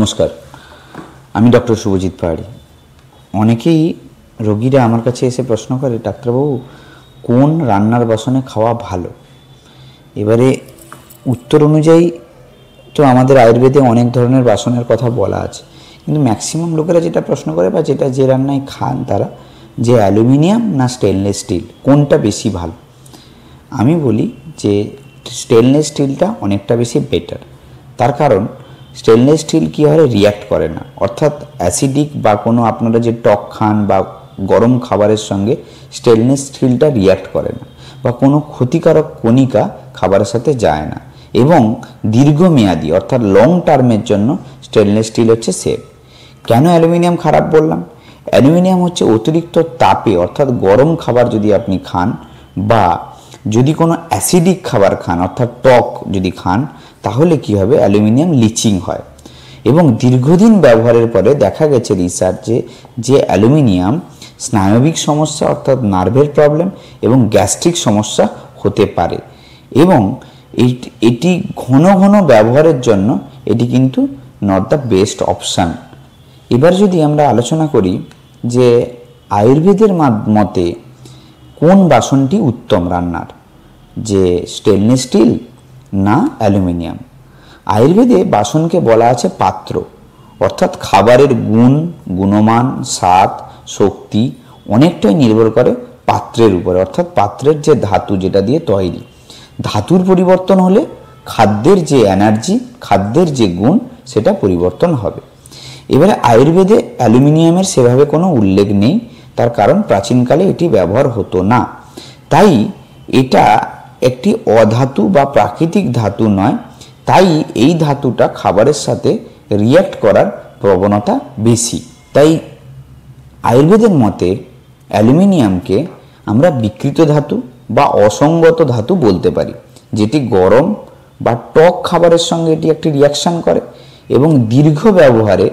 নমস্কার, আমি ডক্টর শুভজিৎ পাহাড়ি। অনেকেই রোগীরা আমার কাছে এসে প্রশ্ন করে, ডাক্তারবাবু কোন রান্নার বাসনে খাওয়া ভালো? এবারে উত্তর অনুযায়ী তো আমাদের আয়ুর্বেদে অনেক ধরনের বাসনের কথা বলা আছে, কিন্তু ম্যাক্সিমাম লোকেরা যেটা প্রশ্ন করে বা যে রান্নায় খান তারা, যে অ্যালুমিনিয়াম না স্টেনলেস স্টিল কোনটা বেশি ভালো? আমি বলি যে স্টেনলেস স্টিলটা অনেকটা বেশি বেটার। তার কারণ স্টেনলেস স্টিল কী হয়, রিয়্যাক্ট করে না, অর্থাৎ অ্যাসিডিক বা কোনো আপনারা যে টক খান বা গরম খাবারের সঙ্গে স্টেনলেস স্টিলটা রিয়্যাক্ট করে না, বা কোনো ক্ষতিকারক কণিকা খাবারের সাথে যায় না, এবং দীর্ঘমেয়াদী অর্থাৎ লং টার্মের জন্য স্টেনলেস স্টিল হচ্ছে সেফ। কেন অ্যালুমিনিয়াম খারাপ বললাম? অ্যালুমিনিয়াম হচ্ছে অতিরিক্ত তাপে, অর্থাৎ গরম খাবার যদি আপনি খান বা যদি কোনো অ্যাসিডিক খাবার খান অর্থাৎ টক যদি খান, তাহলে কি হবে, অ্যালুমিনিয়াম লিচিং হয়। এবং দীর্ঘদিন ব্যবহারের পরে দেখা গেছে রিসার্চে যে অ্যালুমিনিয়াম স্নায়বিক সমস্যা অর্থাৎ নার্ভের প্রবলেম এবং গ্যাস্ট্রিক সমস্যা হতে পারে, এবং এটি ঘন ঘন ব্যবহারের জন্য এটি কিন্তু নট দ্য বেস্ট অপশান। এবার যদি আমরা আলোচনা করি যে আয়ুর্বেদের মতে কোন বাসনটি উত্তম রান্নার, যে স্টেনলেস স্টিল না অ্যালুমিনিয়াম? আয়ুর্বেদে বাসনকে বলা আছে পাত্র, অর্থাৎ খাবারের গুণমান, স্বাদ, শক্তি অনেকটাই নির্ভর করে পাত্রের উপরে, অর্থাৎ পাত্রের যে ধাতু যেটা দিয়ে তৈরি। ধাতুর পরিবর্তন হলে খাদ্যের যে এনার্জি, খাদ্যের যে গুণ সেটা পরিবর্তন হবে। এবারে আয়ুর্বেদে অ্যালুমিনিয়ামের সেভাবে কোনো উল্লেখ নেই, তার কারণ প্রাচীনকালে এটি ব্যবহার হতো না, তাই এটা একটি অধাতু বা প্রাকৃতিক ধাতু নয়, তাই এই ধাতুটা খাবারের সাথে রিয়্যাক্ট করার প্রবণতা বেশি। তাই আয়ুর্বেদের মতে অ্যালুমিনিয়ামকে আমরা বিকৃত ধাতু বা অসঙ্গত ধাতু বলতে পারি, যেটি গরম বা টক খাবারের সঙ্গে এটি একটি রিয়াকশান করে, এবং দীর্ঘ ব্যবহারে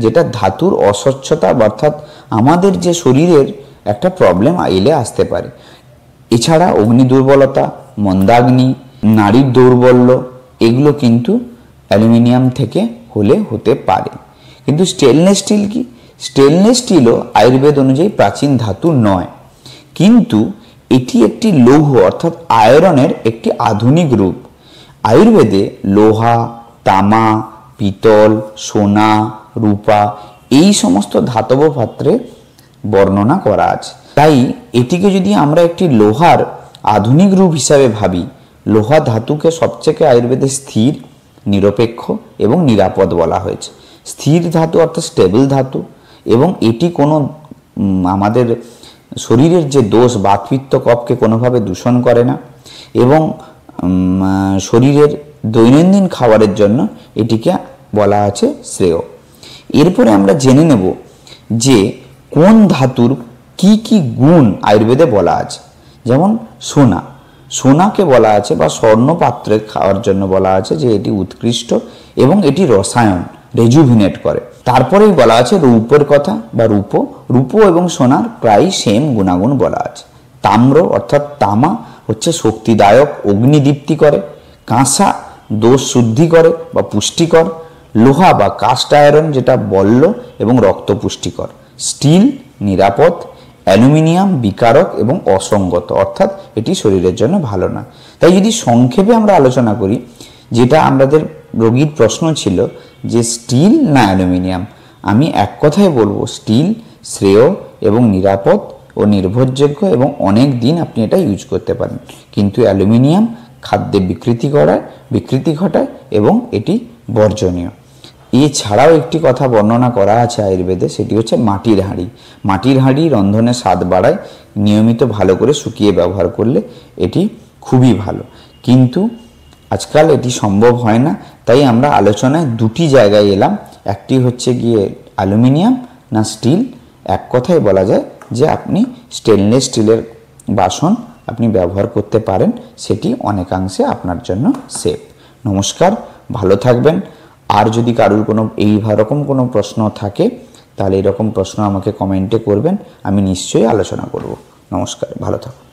যেটা ধাতুর অস্বচ্ছতা অর্থাৎ আমাদের যে শরীরের একটা প্রবলেম এলে আসতে পারে। এছাড়া অগ্নি দুর্বলতা, মন্দাগ্নি, নারীর দৌর্বল্য এগুলো কিন্তু অ্যালুমিনিয়াম থেকে হতে পারে। কিন্তু স্টেনলেস স্টিল কি? স্টেনলেস স্টিলও আয়ুর্বেদ অনুযায়ী প্রাচীন ধাতু নয়, কিন্তু এটি একটি লৌহ অর্থাৎ আয়রনের একটি আধুনিক রূপ। আয়ুর্বেদে লোহা, তামা, পিতল, সোনা, রূপা এই সমস্ত ধাতব পাত্রে বর্ণনা করা আছে। তাই এটিকে যদি আমরা একটি লোহার আধুনিক রূপ হিসাবে ভাবি, লোহা ধাতুকে সবচেয়ে আয়ুর্বেদে স্থির, নিরপেক্ষ এবং নিরাপদ বলা হয়েছে। স্থির ধাতু অর্থাৎ স্টেবল ধাতু, এবং এটি কোনো আমাদের শরীরের যে দোষ বাতপিত্ত কফকে কোনোভাবে দূষণ করে না, এবং শরীরের দৈনন্দিন খাবারের জন্য এটিকে বলা আছে শ্রেয়। এরপরে আমরা জেনে নেব যে কোন ধাতুর কি কি গুণ আয়ুর্বেদে বলা আছে। যেমন সোনাকে বলা আছে বা স্বর্ণ পাত্রে খাওয়ার জন্য বলা আছে যে এটি উৎকৃষ্ট এবং এটি রসায়ন রেজুভিনেট করে। তারপরেই বলা আছে রূপের কথা বা রূপো এবং সোনার প্রায় সেম গুণাগুণ বলা আছে। তাম্র অর্থাৎ তামা হচ্ছে শক্তিদায়ক, অগ্নিদীপ্তি করে। কাঁসা দোষ শুদ্ধি করে বা পুষ্টিকর। লোহা বা কাস্ট আয়রন যেটা বল্য এবং রক্ত পুষ্টিকর। স্টিল নিরাপদ। অ্যালুমিনিয়াম বিকারক এবং অসঙ্গত, অর্থাৎ এটি শরীরের জন্য ভালো না। তাই যদি সংক্ষেপে আমরা আলোচনা করি, যেটা আমাদের রোগীর প্রশ্ন ছিল যে স্টিল না অ্যালুমিনিয়াম, আমি এক কথায় বলবো স্টিল শ্রেয় এবং নিরাপদ ও নির্ভরযোগ্য, এবং অনেক দিন আপনি এটা ইউজ করতে পারেন। কিন্তু অ্যালুমিনিয়াম খাদ্যে বিকৃতি ঘটায় এবং এটি বর্জনীয়। এছাড়াও একটি কথা বর্ণনা করা আছে আয়ুর্বেদে, সেটি হচ্ছে মাটির হাঁড়ি রন্ধনের স্বাদ বাড়ায়, নিয়মিত ভালো করে শুকিয়ে ব্যবহার করলে এটি খুবই ভালো, কিন্তু আজকাল এটি সম্ভব হয় না। তাই আমরা আলোচনায় দুটি জায়গায় এলাম, একটি হচ্ছে গিয়ে অ্যালুমিনিয়াম না স্টিল। এক কথায় বলা যায় যে আপনি স্টেনলেস স্টিলের বাসন আপনি ব্যবহার করতে পারেন, সেটি অনেকাংশে আপনার জন্য সেফ। নমস্কার, ভালো থাকবেন। আর যদি কারোর কোনো এইরকম কোনো প্রশ্ন থাকে, তাহলে এরকম প্রশ্ন আমাকে কমেন্টে করবেন, আমি নিশ্চয়ই আলোচনা করব। নমস্কার, ভালো থাকুন।